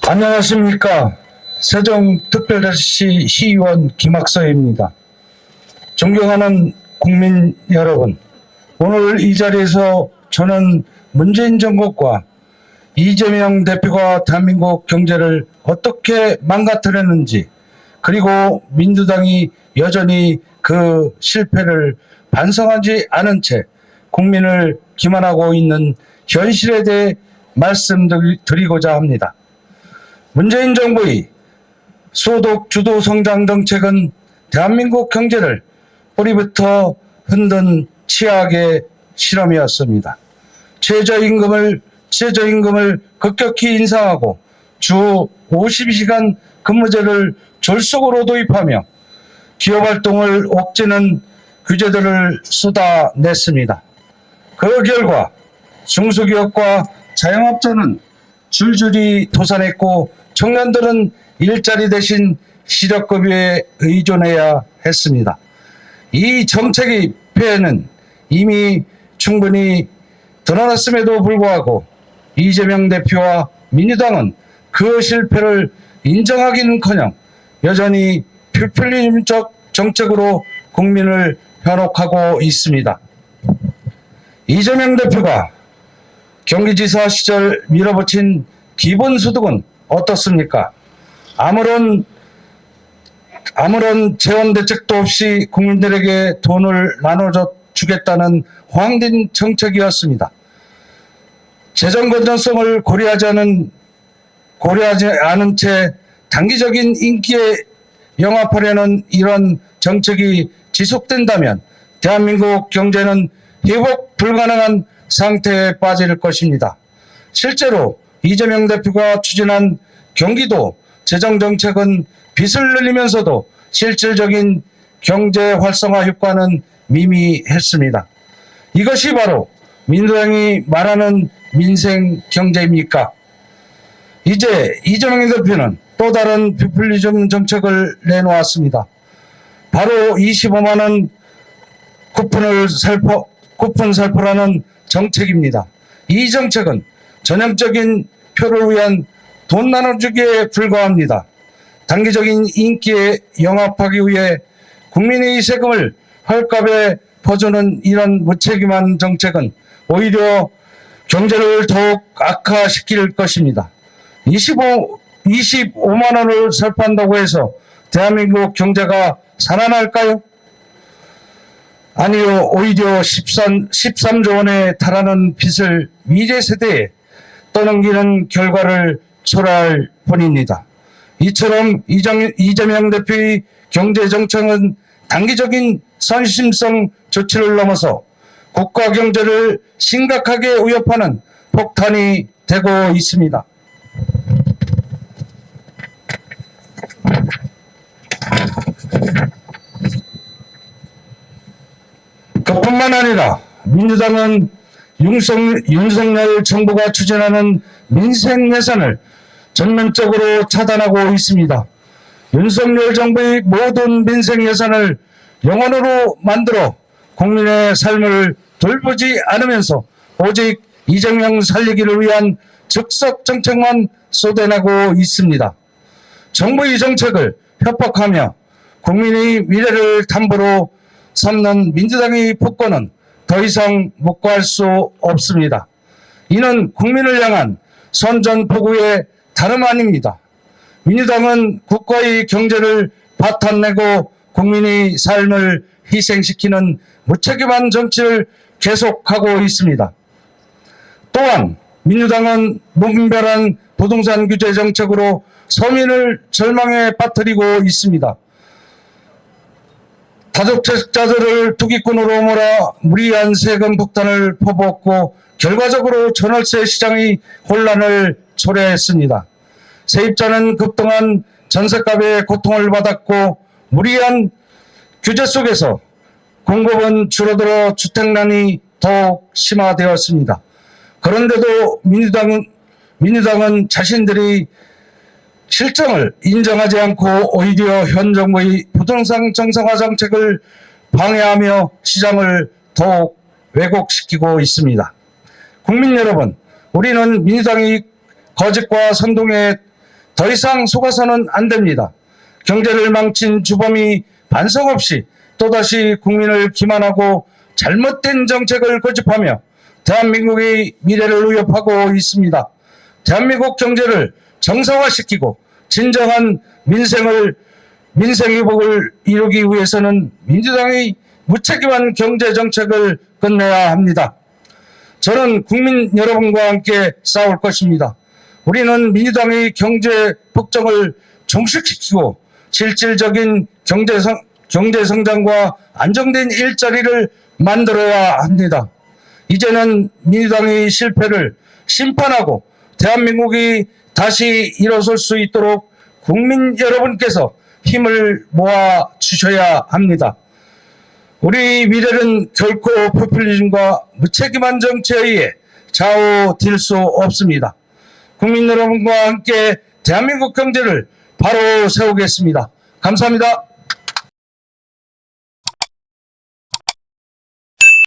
안녕하십니까. 세종특별자치 시의원 김학서입니다. 존경하는 국민 여러분, 오늘 이 자리에서 저는 문재인 정부과 이재명 대표가 대한민국 경제를 어떻게 망가뜨렸는지, 그리고 민주당이 여전히 그 실패를 반성하지 않은 채 국민을 기만하고 있는 현실에 대해 말씀드리고자 합니다. 문재인 정부의 소득 주도 성장 정책은 대한민국 경제를 뿌리부터 흔든 치약의 실험이었습니다. 최저임금을 급격히 인상하고 주 52시간 근무제를 졸속으로 도입하며 기업활동을 옥죄는 규제들을 쏟아냈습니다. 그 결과 중소기업과 자영업자는 줄줄이 도산했고, 청년들은 일자리 대신 실업급여에 의존해야 했습니다. 이 정책의 폐해는 이미 충분히 드러났음에도 불구하고 이재명 대표와 민주당은 그 실패를 인정하기는커녕 여전히 포퓰리즘적 정책으로 국민을 현혹하고 있습니다. 이재명 대표가 경기지사 시절 밀어붙인 기본소득은 어떻습니까? 아무런 재원 대책도 없이 국민들에게 돈을 나눠주겠다는 황된 정책이었습니다. 재정 건전성을 고려하지 않은 채 단기적인 인기에 영합하려는 이런 정책이 지속된다면 대한민국 경제는 회복 불가능한 상태에 빠질 것입니다. 실제로 이재명 대표가 추진한 경기도 재정정책은 빚을 늘리면서도 실질적인 경제 활성화 효과는 미미했습니다. 이것이 바로 민주당이 말하는 민생 경제입니까? 이제 이재명 대표는 또 다른 포퓰리즘 정책을 내놓았습니다. 바로 25만 원 쿠폰 살포라는 정책입니다. 이 정책은 전형적인 표를 위한 돈 나눠주기에 불과합니다. 단기적인 인기에 영합하기 위해 국민의 세금을 헐값에 퍼주는 이런 무책임한 정책은 오히려 경제를 더욱 악화시킬 것입니다. 25만 원을 살포한다고 해서 대한민국 경제가 살아날까요? 아니요, 오히려 13조 원에 달하는 빚을 미래 세대에 떠넘기는 결과를 초래할 뿐입니다. 이처럼 이재명 대표의 경제정책은 단기적인 선심성 조치를 넘어서 국가 경제를 심각하게 위협하는 폭탄이 되고 있습니다. 그뿐만 아니라 민주당은 윤석열 정부가 추진하는 민생 예산을 전면적으로 차단하고 있습니다. 윤석열 정부의 모든 민생 예산을 영원으로 만들어 국민의 삶을 돌보지 않으면서 오직 이재명 살리기를 위한 즉석 정책만 쏟아내고 있습니다. 정부의 정책을 협박하며 국민의 미래를 담보로 삼는 민주당의 폭거는 더 이상 묵과할 수 없습니다. 이는 국민을 향한 선전포고의 다름 아닙니다. 민주당은 국가의 경제를 파탄내고 국민의 삶을 희생시키는 무책임한 정치를 계속하고 있습니다. 또한 민주당은 무분별한 부동산 규제 정책으로 서민을 절망에 빠뜨리고 있습니다. 다주택자들을 투기꾼으로 몰아 무리한 세금 폭탄을 퍼부었고 결과적으로 전월세 시장의 혼란을 초래했습니다. 세입자는 급등한 전셋값에 고통을 받았고 무리한 규제 속에서 공급은 줄어들어 주택난이 더욱 심화되었습니다. 그런데도 민주당은 자신들이 실정을 인정하지 않고 오히려 현 정부의 부동산 정상화 정책을 방해하며 시장을 더욱 왜곡시키고 있습니다. 국민 여러분, 우리는 민주당이 거짓과 선동에 더 이상 속아서는 안 됩니다. 경제를 망친 주범이 반성 없이 또다시 국민을 기만하고 잘못된 정책을 고집하며 대한민국의 미래를 위협하고 있습니다. 대한민국 경제를 정상화시키고 진정한 민생 회복을 이루기 위해서는 민주당의 무책임한 경제 정책을 끝내야 합니다. 저는 국민 여러분과 함께 싸울 것입니다. 우리는 민주당의 경제 폭정을 종식시키고 실질적인 경제 성장과 안정된 일자리를 만들어야 합니다. 이제는 민주당의 실패를 심판하고 대한민국이 다시 일어설 수 있도록 국민 여러분께서 힘을 모아 주셔야 합니다. 우리 미래는 결코 포퓰리즘과 무책임한 정치에 의해 좌우될 수 없습니다. 국민 여러분과 함께 대한민국 경제를 바로 세우겠습니다. 감사합니다.